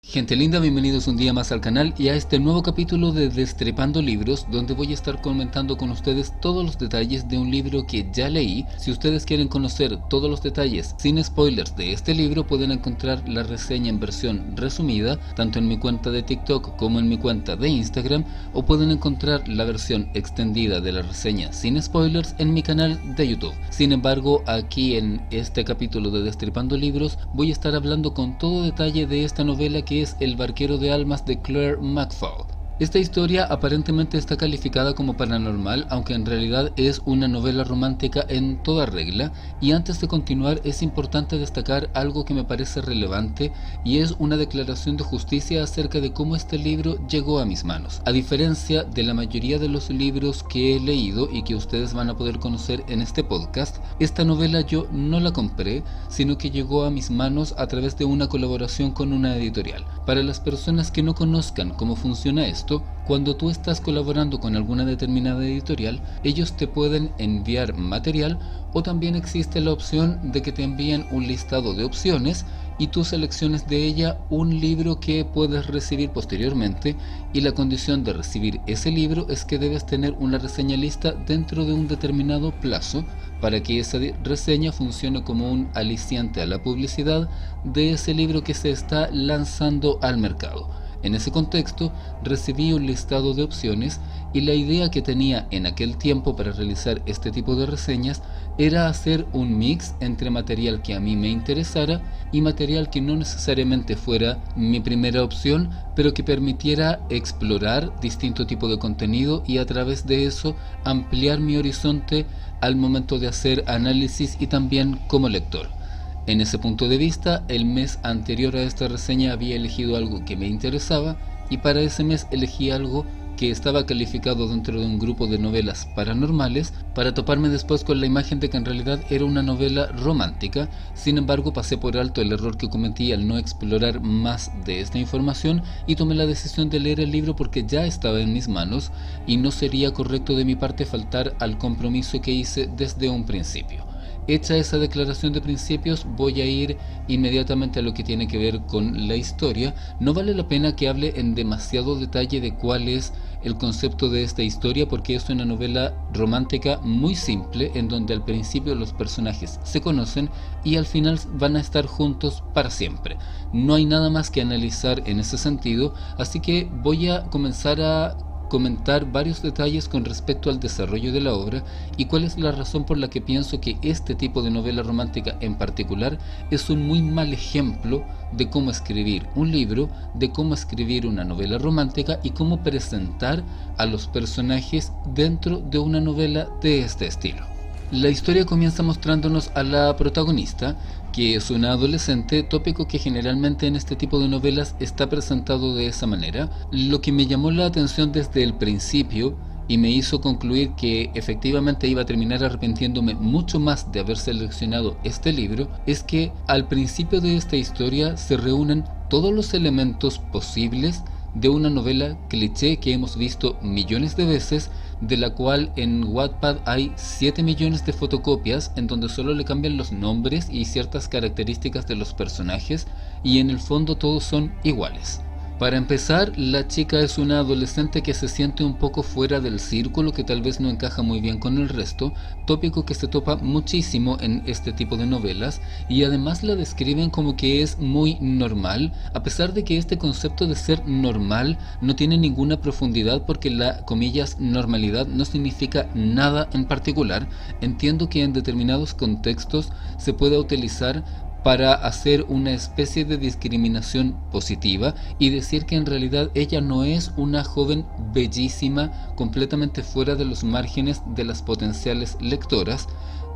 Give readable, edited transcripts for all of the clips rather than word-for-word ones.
Gente linda, bienvenidos un día más al canal y a este nuevo capítulo de Destripando Libros, donde voy a estar comentando con ustedes todos los detalles de un libro que ya leí. Si ustedes quieren conocer todos los detalles sin spoilers de este libro, pueden encontrar la reseña en versión resumida, tanto en mi cuenta de TikTok como en mi cuenta de Instagram, o pueden encontrar la versión extendida de la reseña sin spoilers en mi canal de YouTube. Sin embargo, aquí en este capítulo de Destripando Libros voy a estar hablando con todo detalle de esta novela que es El barquero de almas de Claire McFall. Esta historia aparentemente está calificada como paranormal, aunque en realidad es una novela romántica en toda regla. Y antes de continuar, es importante destacar algo que me parece relevante, y es una declaración de justicia acerca de cómo este libro llegó a mis manos. A diferencia de la mayoría de los libros que he leído y que ustedes van a poder conocer en este podcast, esta novela yo no la compré, sino que llegó a mis manos a través de una colaboración con una editorial. Para las personas que no conozcan cómo funciona esto, cuando tú estás colaborando con alguna determinada editorial, ellos te pueden enviar material, o también existe la opción de que te envíen un listado de opciones y tú selecciones de ella un libro que puedes recibir posteriormente, y la condición de recibir ese libro es que debes tener una reseña lista dentro de un determinado plazo para que esa reseña funcione como un aliciente a la publicidad de ese libro que se está lanzando al mercado. En ese contexto, recibí un listado de opciones, y la idea que tenía en aquel tiempo para realizar este tipo de reseñas era hacer un mix entre material que a mí me interesara y material que no necesariamente fuera mi primera opción, pero que permitiera explorar distinto tipo de contenido y a través de eso ampliar mi horizonte al momento de hacer análisis y también como lector. En ese punto de vista, el mes anterior a esta reseña había elegido algo que me interesaba, y para ese mes elegí algo que estaba calificado dentro de un grupo de novelas paranormales, para toparme después con la imagen de que en realidad era una novela romántica. Sin embargo, pasé por alto el error que cometí al no explorar más de esta información y tomé la decisión de leer el libro porque ya estaba en mis manos y no sería correcto de mi parte faltar al compromiso que hice desde un principio. Hecha esa declaración de principios, voy a ir inmediatamente a lo que tiene que ver con la historia. No vale la pena que hable en demasiado detalle de cuál es el concepto de esta historia, porque es una novela romántica muy simple, en donde al principio los personajes se conocen y al final van a estar juntos para siempre. No hay nada más que analizar en ese sentido, así que voy a comenzar a comentar varios detalles con respecto al desarrollo de la obra y cuál es la razón por la que pienso que este tipo de novela romántica en particular es un muy mal ejemplo de cómo escribir un libro, de cómo escribir una novela romántica y cómo presentar a los personajes dentro de una novela de este estilo. La historia comienza mostrándonos a la protagonista, que es una adolescente, tópico que generalmente en este tipo de novelas está presentado de esa manera. Lo que me llamó la atención desde el principio y me hizo concluir que efectivamente iba a terminar arrepintiéndome mucho más de haber seleccionado este libro, es que al principio de esta historia se reúnen todos los elementos posibles de una novela cliché que hemos visto millones de veces, de la cual en Wattpad hay 7 millones de fotocopias, en donde solo le cambian los nombres y ciertas características de los personajes, y en el fondo todos son iguales. Para empezar, la chica es una adolescente que se siente un poco fuera del círculo, que tal vez no encaja muy bien con el resto, tópico que se topa muchísimo en este tipo de novelas, y además la describen como que es muy normal, a pesar de que este concepto de ser normal no tiene ninguna profundidad, porque la, comillas, normalidad no significa nada en particular. Entiendo que en determinados contextos se puede utilizar para hacer una especie de discriminación positiva y decir que en realidad ella no es una joven bellísima, completamente fuera de los márgenes de las potenciales lectoras.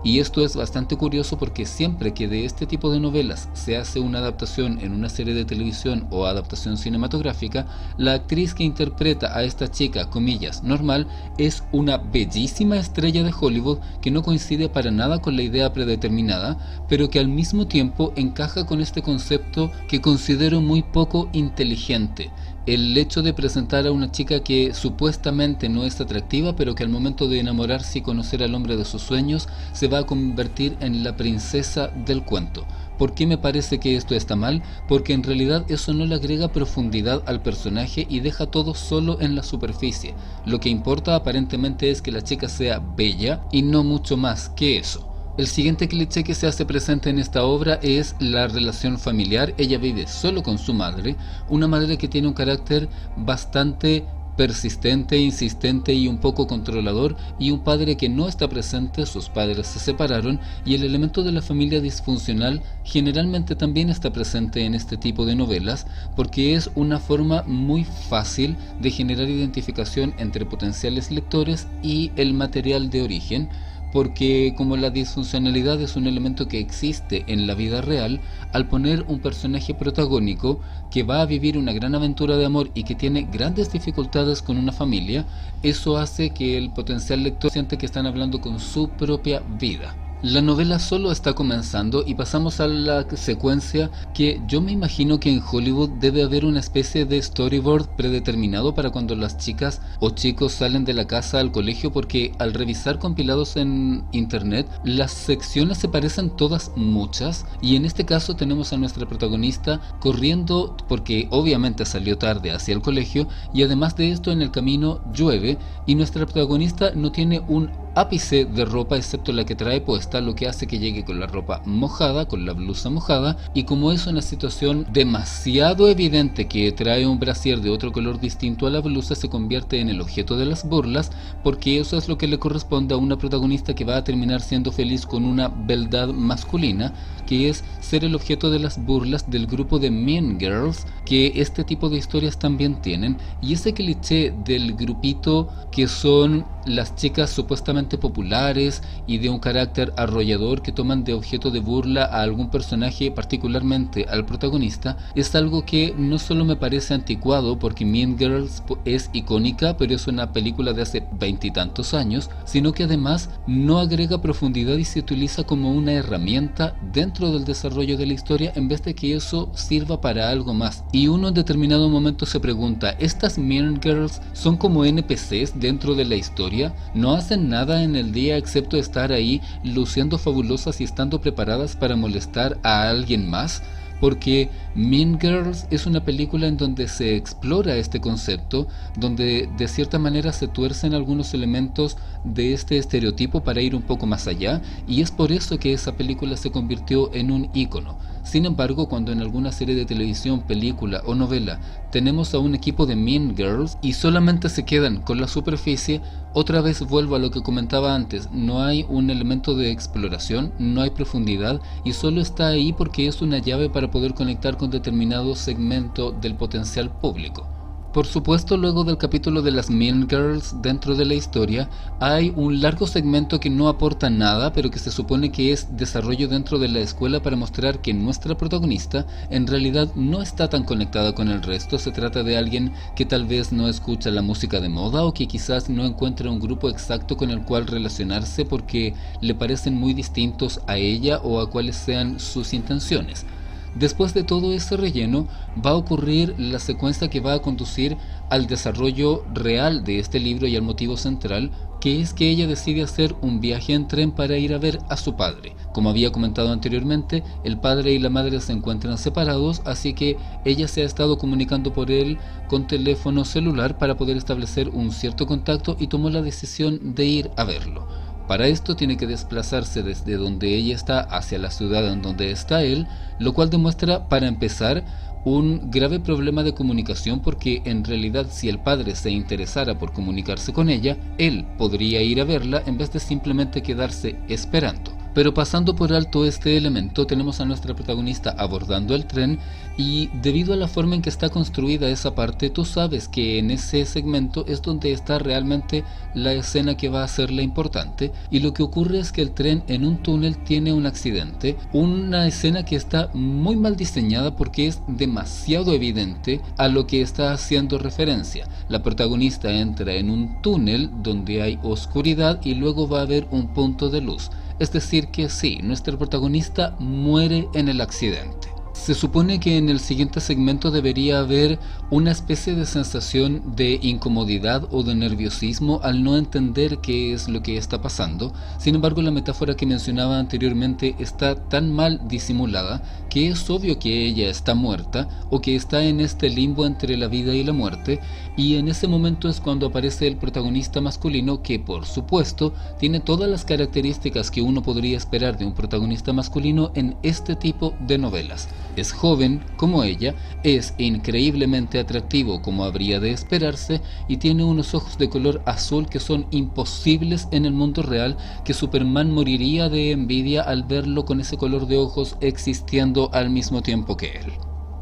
Y esto es bastante curioso porque siempre que de este tipo de novelas se hace una adaptación en una serie de televisión o adaptación cinematográfica, la actriz que interpreta a esta chica, comillas, normal, es una bellísima estrella de Hollywood que no coincide para nada con la idea predeterminada, pero que al mismo tiempo encaja con este concepto que considero muy poco inteligente. El hecho de presentar a una chica que supuestamente no es atractiva, pero que al momento de enamorarse y conocer al hombre de sus sueños se va a convertir en la princesa del cuento. ¿Por qué me parece que esto está mal? Porque en realidad eso no le agrega profundidad al personaje y deja todo solo en la superficie. Lo que importa aparentemente es que la chica sea bella y no mucho más que eso. El siguiente cliché que se hace presente en esta obra es la relación familiar. Ella vive solo con su madre, una madre que tiene un carácter bastante persistente, insistente y un poco controlador, y un padre que no está presente. Sus padres se separaron y el elemento de la familia disfuncional generalmente también está presente en este tipo de novelas, porque es una forma muy fácil de generar identificación entre potenciales lectores y el material de origen, porque como la disfuncionalidad es un elemento que existe en la vida real, al poner un personaje protagónico que va a vivir una gran aventura de amor y que tiene grandes dificultades con una familia, eso hace que el potencial lector siente que están hablando con su propia vida. La novela solo está comenzando y pasamos a la secuencia que yo me imagino que en Hollywood debe haber una especie de storyboard predeterminado para cuando las chicas o chicos salen de la casa al colegio, porque al revisar compilados en internet las secciones se parecen todas muchas, y en este caso tenemos a nuestra protagonista corriendo porque obviamente salió tarde hacia el colegio, y además de esto en el camino llueve y nuestra protagonista no tiene un ápice de ropa excepto la que trae puesta, lo que hace que llegue con la ropa mojada, con la blusa mojada, y como es una situación demasiado evidente que trae un brasier de otro color distinto a la blusa, se convierte en el objeto de las burlas, porque eso es lo que le corresponde a una protagonista que va a terminar siendo feliz con una beldad masculina, que es ser el objeto de las burlas del grupo de Mean Girls, que este tipo de historias también tienen. Y ese cliché del grupito que son las chicas supuestamente populares y de un carácter arrollador que toman de objeto de burla a algún personaje, particularmente al protagonista, es algo que no solo me parece anticuado, porque Mean Girls es icónica, pero es una película de hace veintitantos años, sino que además no agrega profundidad y se utiliza como una herramienta dentro del desarrollo de la historia en vez de que eso sirva para algo más. Y uno en determinado momento se pregunta, ¿estas Mean Girls son como NPCs dentro de la historia? ¿No hacen nada en el día excepto estar ahí luciendo fabulosas y estando preparadas para molestar a alguien más? Porque Mean Girls es una película en donde se explora este concepto, donde de cierta manera se tuercen algunos elementos de este estereotipo para ir un poco más allá, y es por eso que esa película se convirtió en un ícono. Sin embargo, cuando en alguna serie de televisión, película o novela tenemos a un equipo de Mean Girls y solamente se quedan con la superficie, otra vez vuelvo a lo que comentaba antes, no hay un elemento de exploración, no hay profundidad, y solo está ahí porque es una llave para poder conectar con determinado segmento del potencial público. Por supuesto, luego del capítulo de las Mean Girls dentro de la historia, hay un largo segmento que no aporta nada, pero que se supone que es desarrollo dentro de la escuela para mostrar que nuestra protagonista en realidad no está tan conectada con el resto. Se trata de alguien que tal vez no escucha la música de moda, o que quizás no encuentra un grupo exacto con el cual relacionarse porque le parecen muy distintos a ella o a cuáles sean sus intenciones. Después de todo ese relleno va a ocurrir la secuencia que va a conducir al desarrollo real de este libro y al motivo central, que es que ella decide hacer un viaje en tren para ir a ver a su padre. Como había comentado anteriormente, el padre y la madre se encuentran separados, así que ella se ha estado comunicando por él con teléfono celular para poder establecer un cierto contacto, y tomó la decisión de ir a verlo. Para esto tiene que desplazarse desde donde ella está hacia la ciudad en donde está él, lo cual demuestra, para empezar, un grave problema de comunicación, porque en realidad si el padre se interesara por comunicarse con ella, él podría ir a verla en vez de simplemente quedarse esperando. Pero pasando por alto este elemento, tenemos a nuestra protagonista abordando el tren, y debido a la forma en que está construida esa parte, tú sabes que en ese segmento es donde está realmente la escena que va a ser la importante, y lo que ocurre es que el tren en un túnel tiene un accidente, una escena que está muy mal diseñada porque es demasiado evidente a lo que está haciendo referencia. La protagonista entra en un túnel donde hay oscuridad y luego va a haber un punto de luz. Es decir que sí, nuestra protagonista muere en el accidente. Se supone que en el siguiente segmento debería haber una especie de sensación de incomodidad o de nerviosismo al no entender qué es lo que está pasando. Sin embargo, la metáfora que mencionaba anteriormente está tan mal disimulada que es obvio que ella está muerta o que está en este limbo entre la vida y la muerte, y en ese momento es cuando aparece el protagonista masculino, que por supuesto tiene todas las características que uno podría esperar de un protagonista masculino en este tipo de novelas. Es joven como ella, es increíblemente atractivo como habría de esperarse, y tiene unos ojos de color azul que son imposibles en el mundo real, que Superman moriría de envidia al verlo con ese color de ojos existiendo al mismo tiempo que él.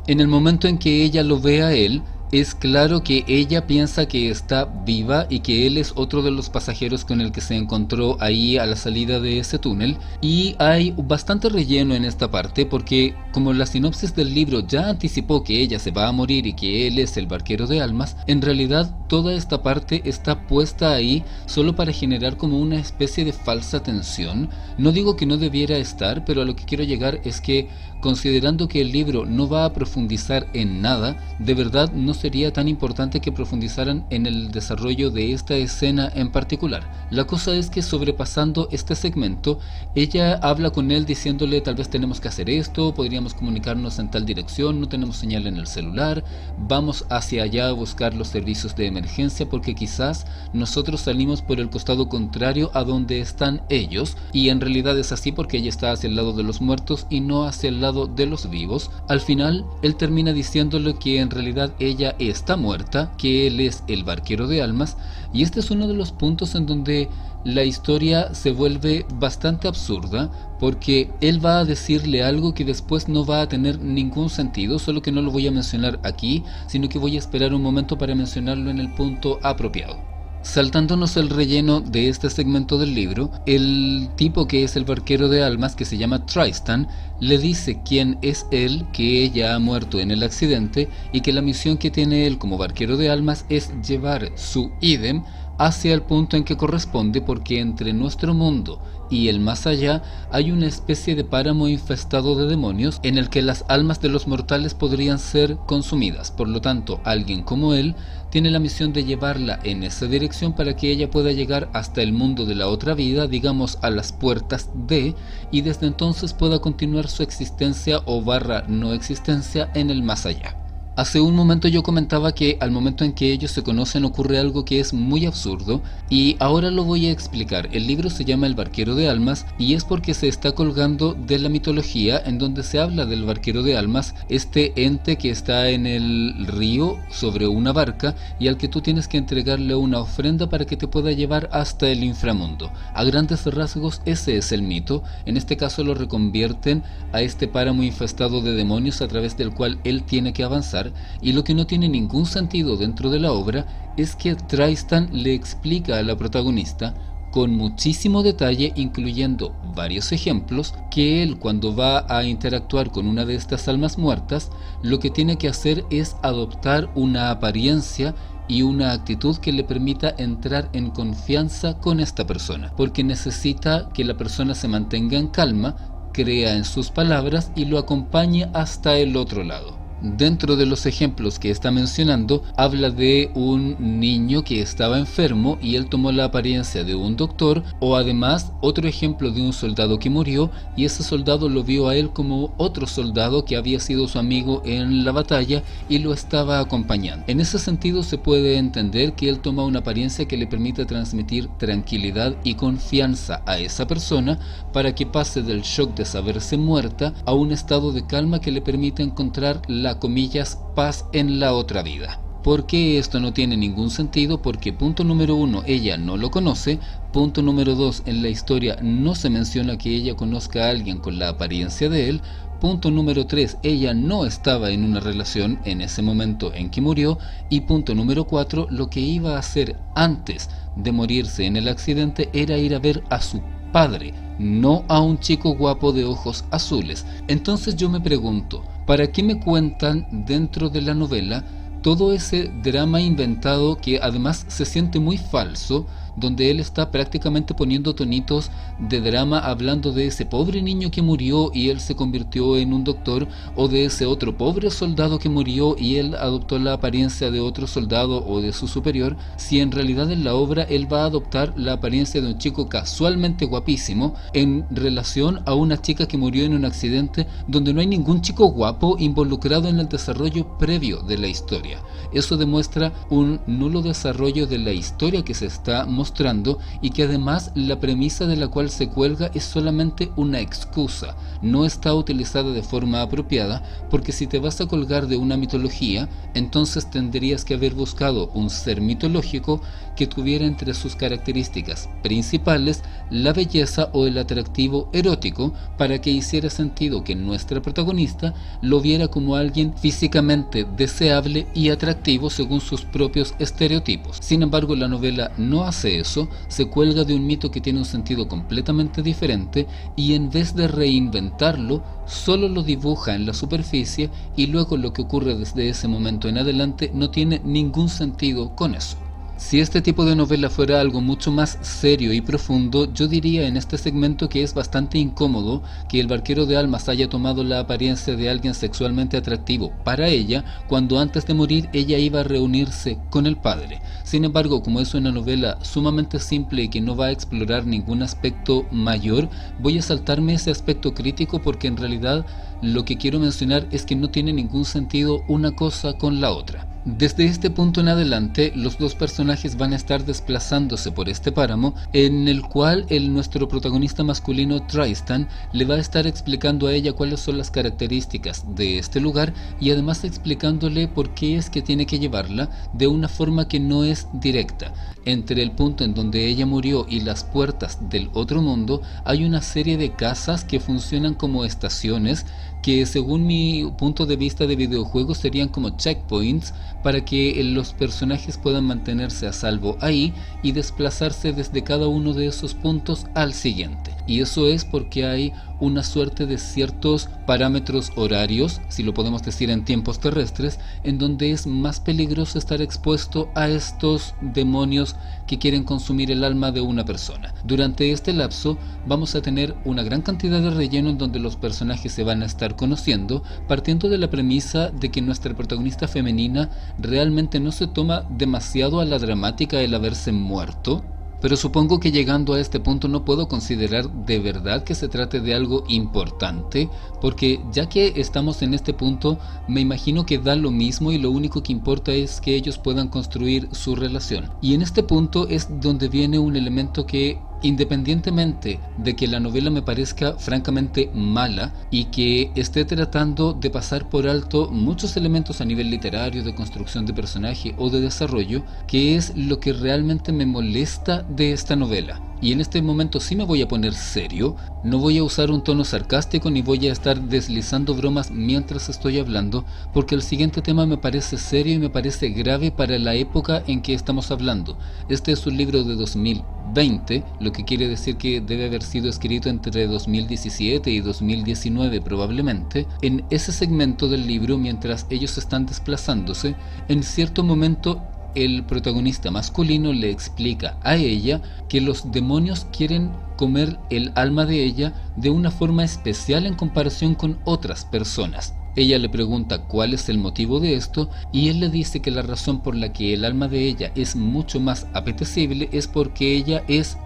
En el momento en que ella lo ve a él, es claro que ella piensa que está viva y que él es otro de los pasajeros con el que se encontró ahí a la salida de ese túnel, y hay bastante relleno en esta parte porque como la sinopsis del libro ya anticipó que ella se va a morir y que él es el barquero de almas, en realidad toda esta parte está puesta ahí solo para generar como una especie de falsa tensión. No digo que no debiera estar, pero a lo que quiero llegar es que, considerando que el libro no va a profundizar en nada, de verdad no sería tan importante que profundizaran en el desarrollo de esta escena en particular. La cosa es que, sobrepasando este segmento, ella habla con él diciéndole: tal vez tenemos que hacer esto, podríamos comunicarnos en tal dirección, no tenemos señal en el celular, vamos hacia allá a buscar los servicios de emergencia porque quizás nosotros salimos por el costado contrario a donde están ellos, y en realidad es así porque ella está hacia el lado de los muertos y no hacia el lado de los vivos. Al final él termina diciéndole que en realidad ella está muerta, que él es el barquero de almas, y este es uno de los puntos en donde la historia se vuelve bastante absurda, porque él va a decirle algo que después no va a tener ningún sentido, solo que no lo voy a mencionar aquí, sino que voy a esperar un momento para mencionarlo en el punto apropiado. Saltándonos el relleno de este segmento del libro, el tipo que es el barquero de almas, que se llama Tristan, le dice quién es él, que ella ha muerto en el accidente y que la misión que tiene él como barquero de almas es llevar su ídem hacia el punto en que corresponde, porque entre nuestro mundo y el más allá hay una especie de páramo infestado de demonios en el que las almas de los mortales podrían ser consumidas. Por lo tanto, alguien como él tiene la misión de llevarla en esa dirección para que ella pueda llegar hasta el mundo de la otra vida, digamos a las puertas de, y desde entonces pueda continuar su existencia o barra no existencia en el más allá. Hace un momento yo comentaba que al momento en que ellos se conocen ocurre algo que es muy absurdo, y ahora lo voy a explicar. El libro se llama El barquero de almas y es porque se está colgando de la mitología en donde se habla del barquero de almas, este ente que está en el río sobre una barca y al que tú tienes que entregarle una ofrenda para que te pueda llevar hasta el inframundo. A grandes rasgos ese es el mito. En este caso lo reconvierten a este páramo infestado de demonios a través del cual él tiene que avanzar. Y lo que no tiene ningún sentido dentro de la obra es que Tristan le explica a la protagonista con muchísimo detalle, incluyendo varios ejemplos, que él, cuando va a interactuar con una de estas almas muertas, lo que tiene que hacer es adoptar una apariencia y una actitud que le permita entrar en confianza con esta persona, porque necesita que la persona se mantenga en calma, crea en sus palabras y lo acompañe hasta el otro lado. Dentro de los ejemplos que está mencionando, habla de un niño que estaba enfermo y él tomó la apariencia de un doctor, o además otro ejemplo de un soldado que murió y ese soldado lo vio a él como otro soldado que había sido su amigo en la batalla y lo estaba acompañando. En ese sentido se puede entender que él toma una apariencia que le permite transmitir tranquilidad y confianza a esa persona para que pase del shock de saberse muerta a un estado de calma que le permite encontrar la comillas paz en la otra vida. ¿Por qué esto no tiene ningún sentido? Porque punto número 1, ella no lo conoce. Punto número 2, en la historia no se menciona que ella conozca a alguien con la apariencia de él. Punto número 3, ella no estaba en una relación en ese momento en que murió. Y punto número 4, lo que iba a hacer antes de morirse en el accidente era ir a ver a su padre, no a un chico guapo de ojos azules. Entonces yo me pregunto, ¿para qué me cuentan dentro de la novela todo ese drama inventado que además se siente muy falso donde él está prácticamente poniendo tonitos de drama, hablando de ese pobre niño que murió y él se convirtió en un doctor, o de ese otro pobre soldado que murió y él adoptó la apariencia de otro soldado o de su superior, si en realidad en la obra él va a adoptar la apariencia de un chico casualmente guapísimo en relación a una chica que murió en un accidente donde no hay ningún chico guapo involucrado en el desarrollo previo de la historia. Eso demuestra un nulo desarrollo de la historia que se está mostrando, y que además la premisa de la cual se cuelga es solamente una excusa, no está utilizada de forma apropiada, porque si te vas a colgar de una mitología, entonces tendrías que haber buscado un ser mitológico que tuviera entre sus características principales la belleza o el atractivo erótico, para que hiciera sentido que nuestra protagonista lo viera como alguien físicamente deseable y atractivo según sus propios estereotipos. Sin embargo, la novela no hace eso, se cuelga de un mito que tiene un sentido completamente diferente, y en vez de reinventarlo, solo lo dibuja en la superficie, y luego lo que ocurre desde ese momento en adelante no tiene ningún sentido con eso. Si este tipo de novela fuera algo mucho más serio y profundo, yo diría en este segmento que es bastante incómodo que el barquero de almas haya tomado la apariencia de alguien sexualmente atractivo para ella, cuando antes de morir ella iba a reunirse con el padre. Sin embargo, como es una novela sumamente simple y que no va a explorar ningún aspecto mayor, voy a saltarme ese aspecto crítico, porque en realidad lo que quiero mencionar es que no tiene ningún sentido una cosa con la otra. Desde este punto en adelante, los dos personajes van a estar desplazándose por este páramo, en el cual nuestro protagonista masculino Tristan le va a estar explicando a ella cuáles son las características de este lugar, y además explicándole por qué es que tiene que llevarla de una forma que no es directa. Entre el punto en donde ella murió y las puertas del otro mundo hay una serie de casas que funcionan como estaciones, que según mi punto de vista de videojuegos serían como checkpoints, para que los personajes puedan mantenerse a salvo ahí y desplazarse desde cada uno de esos puntos al siguiente. Y eso es porque hay una suerte de ciertos parámetros horarios, si lo podemos decir en tiempos terrestres, en donde es más peligroso estar expuesto a estos demonios que quieren consumir el alma de una persona. Durante este lapso vamos a tener una gran cantidad de relleno en donde los personajes se van a estar conociendo, partiendo de la premisa de que nuestra protagonista femenina realmente no se toma demasiado a la dramática el haberse muerto. Pero supongo que llegando a este punto no puedo considerar de verdad que se trate de algo importante, porque ya que estamos en este punto, me imagino que da lo mismo y lo único que importa es que ellos puedan construir su relación. Y en este punto es donde viene un elemento que, independientemente de que la novela me parezca francamente mala y que esté tratando de pasar por alto muchos elementos a nivel literario, de construcción de personaje o de desarrollo, que es lo que realmente me molesta de esta novela. Y en este momento sí me voy a poner serio, no voy a usar un tono sarcástico ni voy a estar deslizando bromas mientras estoy hablando, porque el siguiente tema me parece serio y me parece grave para la época en que estamos hablando. Este es un libro de 2020, lo que quiere decir que debe haber sido escrito entre 2017 y 2019 probablemente. En ese segmento del libro, mientras ellos están desplazándose, en cierto momento el protagonista masculino le explica a ella que los demonios quieren comer el alma de ella de una forma especial en comparación con otras personas. Ella le pregunta cuál es el motivo de esto, y él le dice que la razón por la que el alma de ella es mucho más apetecible es porque ella es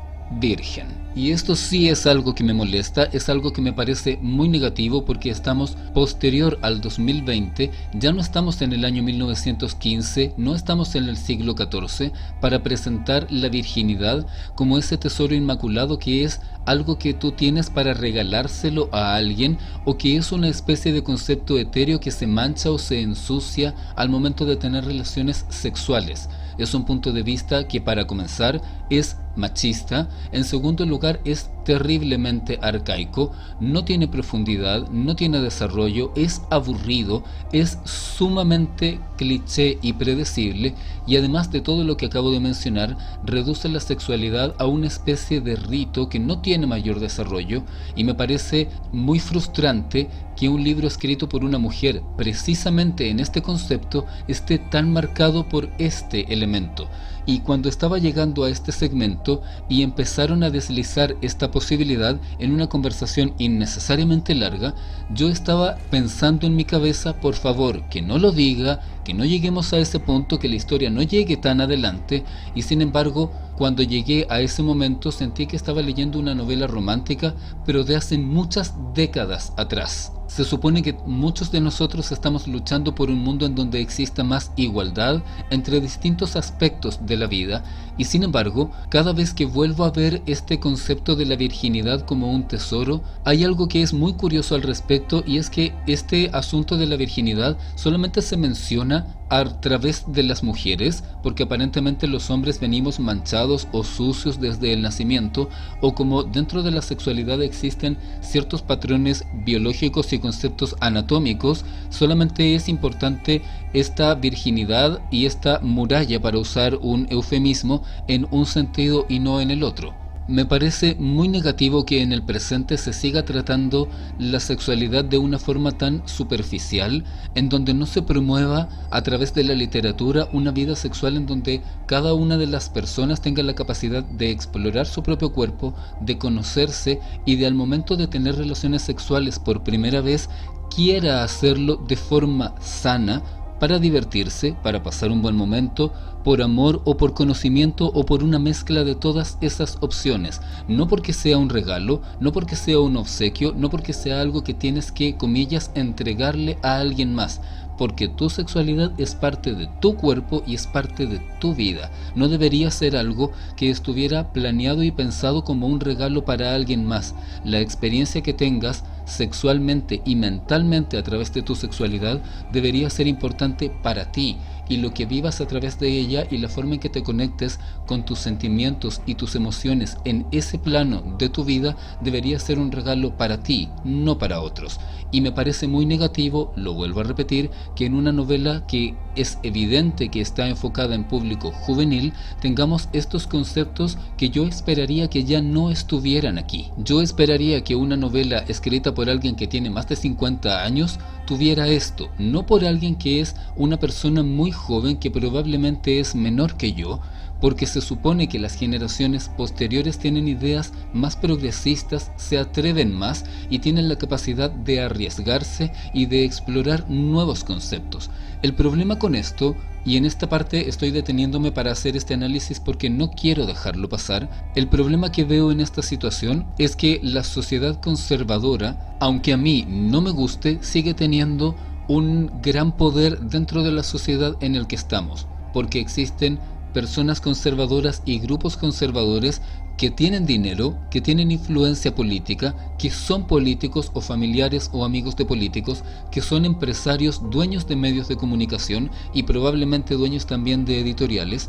virgen. Y esto sí es algo que me molesta, es algo que me parece muy negativo, porque estamos posterior al 2020, ya no estamos en el año 1915, no estamos en el siglo XIV, para presentar la virginidad como ese tesoro inmaculado que es algo que tú tienes para regalárselo a alguien, o que es una especie de concepto etéreo que se mancha o se ensucia al momento de tener relaciones sexuales. Es un punto de vista que, para comenzar, es machista. En segundo lugar, es terriblemente arcaico, no tiene profundidad, no tiene desarrollo, es aburrido, es sumamente cliché y predecible, y además de todo lo que acabo de mencionar, reduce la sexualidad a una especie de rito que no tiene mayor desarrollo, y me parece muy frustrante que un libro escrito por una mujer, precisamente en este concepto, esté tan marcado por este elemento. Y cuando estaba llegando a este segmento y empezaron a deslizar esta posibilidad en una conversación innecesariamente larga, yo estaba pensando en mi cabeza, por favor, que no lo diga, que no lleguemos a ese punto, que la historia no llegue tan adelante, y sin embargo, cuando llegué a ese momento sentí que estaba leyendo una novela romántica, pero de hace muchas décadas atrás. Se supone que muchos de nosotros estamos luchando por un mundo en donde exista más igualdad entre distintos aspectos de la vida, y sin embargo, cada vez que vuelvo a ver este concepto de la virginidad como un tesoro, hay algo que es muy curioso al respecto, y es que este asunto de la virginidad solamente se menciona a través de las mujeres, porque aparentemente los hombres venimos manchados o sucios desde el nacimiento, o como dentro de la sexualidad existen ciertos patrones biológicos y conceptos anatómicos, solamente es importante esta virginidad y esta muralla, para usar un eufemismo, en un sentido y no en el otro. Me parece muy negativo que en el presente se siga tratando la sexualidad de una forma tan superficial, en donde no se promueva a través de la literatura una vida sexual en donde cada una de las personas tenga la capacidad de explorar su propio cuerpo, de conocerse, y de al momento de tener relaciones sexuales por primera vez quiera hacerlo de forma sana, para divertirse, para pasar un buen momento, por amor o por conocimiento o por una mezcla de todas esas opciones. No porque sea un regalo, no porque sea un obsequio, no porque sea algo que tienes que, comillas, entregarle a alguien más, porque tu sexualidad es parte de tu cuerpo y es parte de tu vida. No debería ser algo que estuviera planeado y pensado como un regalo para alguien más. La experiencia que tengas sexualmente y mentalmente a través de tu sexualidad debería ser importante para ti, y lo que vivas a través de ella y la forma en que te conectes con tus sentimientos y tus emociones en ese plano de tu vida debería ser un regalo para ti, no para otros. Y me parece muy negativo, lo vuelvo a repetir, que en una novela que es evidente que está enfocada en público juvenil, tengamos estos conceptos que yo esperaría que ya no estuvieran aquí. Yo esperaría que una novela escrita por alguien que tiene más de 50 años tuviera esto, no por alguien que es una persona muy joven que probablemente es menor que yo, porque se supone que las generaciones posteriores tienen ideas más progresistas, se atreven más y tienen la capacidad de arriesgarse y de explorar nuevos conceptos. El problema con esto, y en esta parte estoy deteniéndome para hacer este análisis porque no quiero dejarlo pasar, el problema que veo en esta situación es que la sociedad conservadora, aunque a mí no me guste, sigue teniendo un gran poder dentro de la sociedad en el que estamos, porque existen personas conservadoras y grupos conservadores que tienen dinero, que tienen influencia política, que son políticos o familiares o amigos de políticos, que son empresarios, dueños de medios de comunicación y probablemente dueños también de editoriales.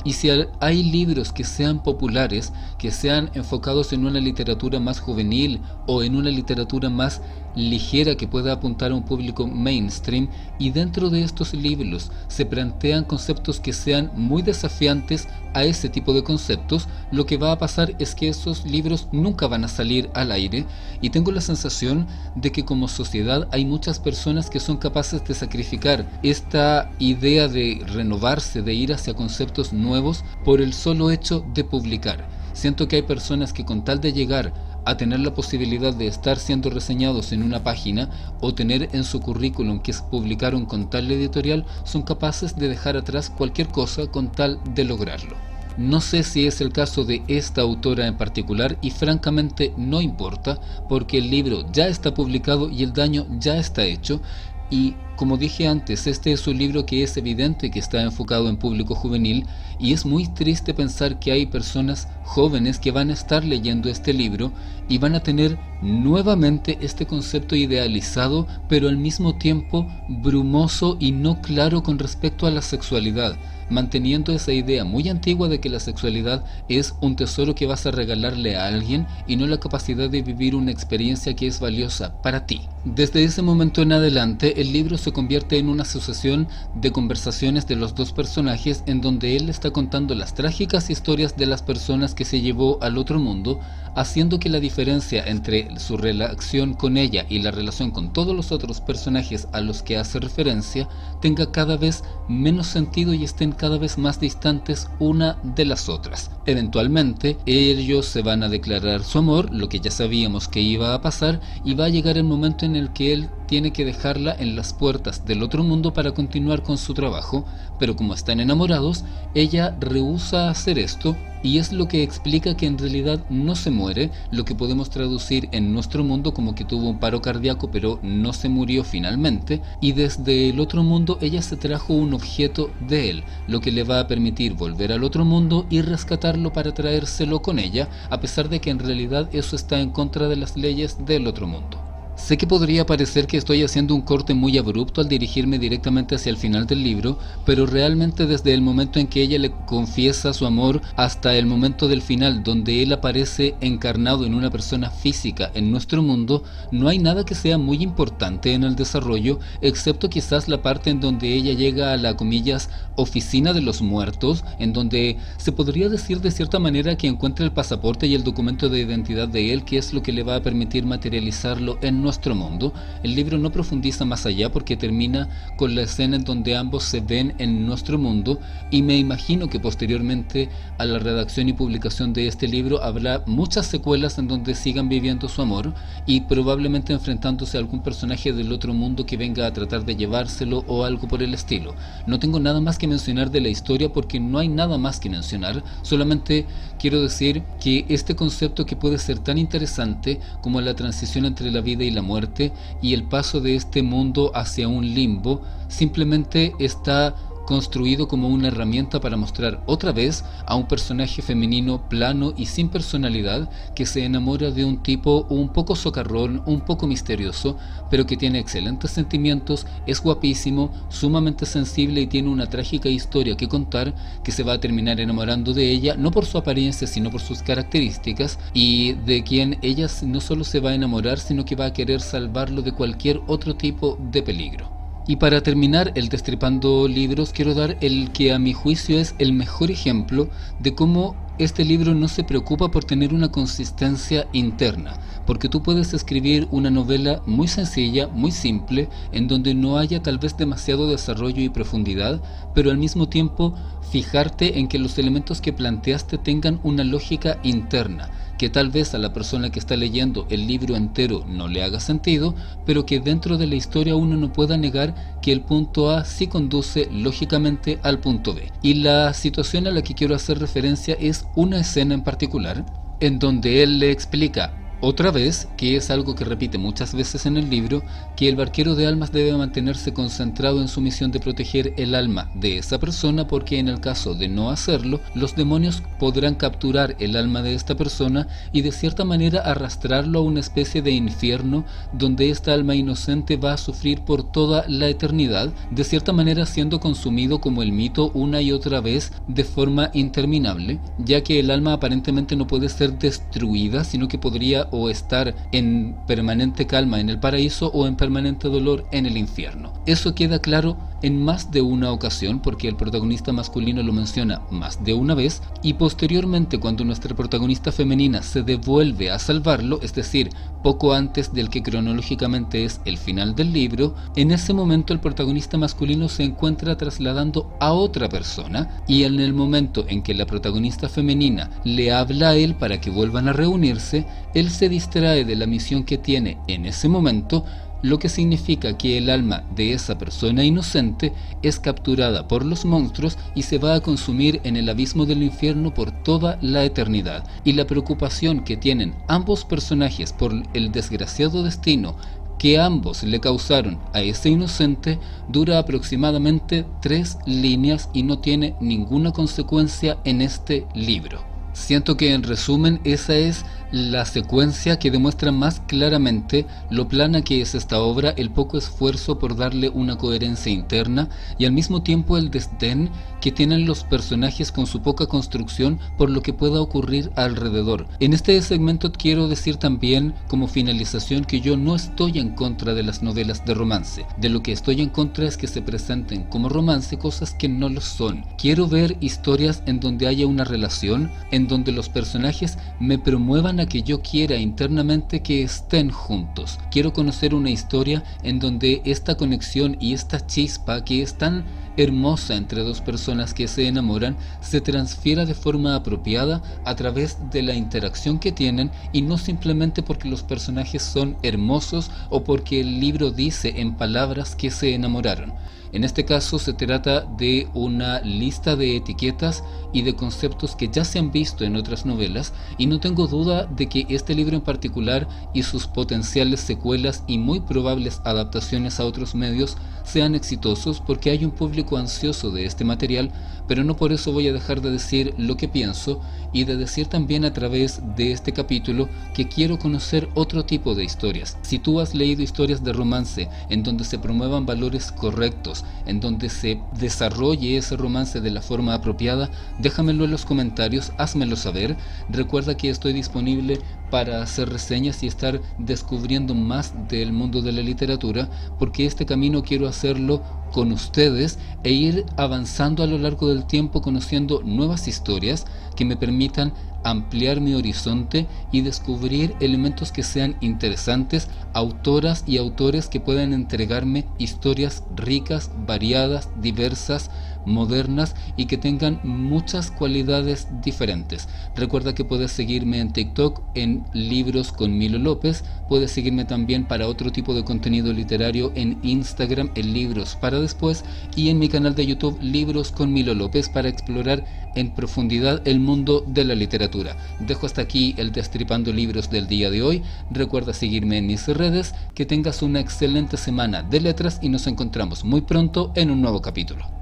Y si hay libros que sean populares, que sean enfocados en una literatura más juvenil o en una literatura más ligera que pueda apuntar a un público mainstream, y dentro de estos libros se plantean conceptos que sean muy desafiantes a ese tipo de conceptos, lo que va a pasar es que esos libros nunca van a salir al aire, y tengo la sensación de que como sociedad hay muchas personas que son capaces de sacrificar esta idea de renovarse, de ir hacia conceptos nuevos por el solo hecho de publicar. Siento que hay personas que con tal de llegar a tener la posibilidad de estar siendo reseñados en una página o tener en su currículum que publicaron con tal editorial, son capaces de dejar atrás cualquier cosa con tal de lograrlo. No sé si es el caso de esta autora en particular y francamente no importa, porque el libro ya está publicado y el daño ya está hecho, y Como dije antes, este es un libro que es evidente que está enfocado en público juvenil y es muy triste pensar que hay personas jóvenes que van a estar leyendo este libro y van a tener nuevamente este concepto idealizado, pero al mismo tiempo brumoso y no claro con respecto a la sexualidad, manteniendo esa idea muy antigua de que la sexualidad es un tesoro que vas a regalarle a alguien y no la capacidad de vivir una experiencia que es valiosa para ti. Desde ese momento en adelante, el libro se convierte en una sucesión de conversaciones de los dos personajes en donde él está contando las trágicas historias de las personas que se llevó al otro mundo, haciendo que la diferencia entre su relación con ella y la relación con todos los otros personajes a los que hace referencia tenga cada vez menos sentido y estén cada vez más distantes una de las otras. Eventualmente ellos se van a declarar su amor, lo que ya sabíamos que iba a pasar, y va a llegar el momento en el que él tiene que dejarla en las puertas del otro mundo para continuar con su trabajo, pero como están enamorados, ella rehúsa hacer esto y es lo que explica que en realidad no se muere, lo que podemos traducir en nuestro mundo como que tuvo un paro cardíaco pero no se murió finalmente, y desde el otro mundo ella se trajo un objeto de él, lo que le va a permitir volver al otro mundo y rescatarlo para traérselo con ella, a pesar de que en realidad eso está en contra de las leyes del otro mundo. Sé que podría parecer que estoy haciendo un corte muy abrupto al dirigirme directamente hacia el final del libro, pero realmente desde el momento en que ella le confiesa su amor hasta el momento del final, donde él aparece encarnado en una persona física en nuestro mundo, no hay nada que sea muy importante en el desarrollo, excepto quizás la parte en donde ella llega a la, comillas, oficina de los muertos, en donde se podría decir de cierta manera que encuentra el pasaporte y el documento de identidad de él, que es lo que le va a permitir materializarlo en nuestro mundo. El libro no profundiza más allá porque termina con la escena en donde ambos se ven en nuestro mundo, y me imagino que posteriormente a la redacción y publicación de este libro habrá muchas secuelas en donde sigan viviendo su amor y probablemente enfrentándose a algún personaje del otro mundo que venga a tratar de llevárselo o algo por el estilo. No tengo nada más que mencionar de la historia porque no hay nada más que mencionar, solamente quiero decir que este concepto, que puede ser tan interesante como la transición entre la vida y la muerte y el paso de este mundo hacia un limbo, simplemente está construido como una herramienta para mostrar otra vez a un personaje femenino plano y sin personalidad que se enamora de un tipo un poco socarrón, un poco misterioso, pero que tiene excelentes sentimientos, es guapísimo, sumamente sensible y tiene una trágica historia que contar, que se va a terminar enamorando de ella, no por su apariencia sino por sus características, y de quien ella no solo se va a enamorar sino que va a querer salvarlo de cualquier otro tipo de peligro. Y para terminar el Destripando Libros, quiero dar el que a mi juicio es el mejor ejemplo de cómo este libro no se preocupa por tener una consistencia interna, porque tú puedes escribir una novela muy sencilla, muy simple, en donde no haya tal vez demasiado desarrollo y profundidad, pero al mismo tiempo fijarte en que los elementos que planteaste tengan una lógica interna, que tal vez a la persona que está leyendo el libro entero no le haga sentido, pero que dentro de la historia uno no pueda negar que el punto A sí conduce lógicamente al punto B. Y la situación a la que quiero hacer referencia es una escena en particular, en donde él le explica otra vez, que es algo que repite muchas veces en el libro, que el barquero de almas debe mantenerse concentrado en su misión de proteger el alma de esa persona, porque en el caso de no hacerlo, los demonios podrán capturar el alma de esta persona y de cierta manera arrastrarlo a una especie de infierno donde esta alma inocente va a sufrir por toda la eternidad, de cierta manera siendo consumido como el mito una y otra vez de forma interminable, ya que el alma aparentemente no puede ser destruida, sino que podría o estar en permanente calma en el paraíso o en permanente dolor en el infierno. Eso queda claro en más de una ocasión porque el protagonista masculino lo menciona más de una vez, y posteriormente cuando nuestra protagonista femenina se devuelve a salvarlo, es decir, poco antes del que cronológicamente es el final del libro, en ese momento el protagonista masculino se encuentra trasladando a otra persona, y en el momento en que la protagonista femenina le habla a él para que vuelvan a reunirse, él se distrae de la misión que tiene en ese momento, lo que significa que el alma de esa persona inocente es capturada por los monstruos y se va a consumir en el abismo del infierno por toda la eternidad. Y la preocupación que tienen ambos personajes por el desgraciado destino que ambos le causaron a ese inocente dura aproximadamente 3 líneas y no tiene ninguna consecuencia en este libro. Siento que en resumen esa es la secuencia que demuestra más claramente lo plana que es esta obra, el poco esfuerzo por darle una coherencia interna y al mismo tiempo el desdén que tienen los personajes con su poca construcción por lo que pueda ocurrir alrededor. En este segmento quiero decir también como finalización que yo no estoy en contra de las novelas de romance. De lo que estoy en contra es que se presenten como romance cosas que no lo son. Quiero ver historias en donde haya una relación, en donde los personajes me promuevan a que yo quiera internamente que estén juntos. Quiero conocer una historia en donde esta conexión y esta chispa que es tan hermosa entre dos personas que se enamoran se transfiera de forma apropiada a través de la interacción que tienen y no simplemente porque los personajes son hermosos o porque el libro dice en palabras que se enamoraron. En este caso se trata de una lista de etiquetas y de conceptos que ya se han visto en otras novelas y no tengo duda de que este libro en particular y sus potenciales secuelas y muy probables adaptaciones a otros medios sean exitosos porque hay un público ansioso de este material, pero no por eso voy a dejar de decir lo que pienso y de decir también a través de este capítulo que quiero conocer otro tipo de historias. Si tú has leído historias de romance en donde se promuevan valores correctos, en donde se desarrolle ese romance de la forma apropiada, déjamelo en los comentarios, házmelo saber. Recuerda que estoy disponible para hacer reseñas y estar descubriendo más del mundo de la literatura, porque este camino quiero hacerlo con ustedes e ir avanzando a lo largo del tiempo conociendo nuevas historias que me permitan ampliar mi horizonte y descubrir elementos que sean interesantes, autoras y autores que puedan entregarme historias ricas, variadas, diversas, modernas y que tengan muchas cualidades diferentes. Recuerda que puedes seguirme en TikTok en Libros con Milo López, puedes seguirme también para otro tipo de contenido literario en Instagram en Libros para Después y en mi canal de YouTube Libros con Milo López para explorar en profundidad el mundo de la literatura. Dejo hasta aquí el Destripando Libros del día de hoy. Recuerda seguirme en mis redes, que tengas una excelente semana de letras y nos encontramos muy pronto en un nuevo capítulo.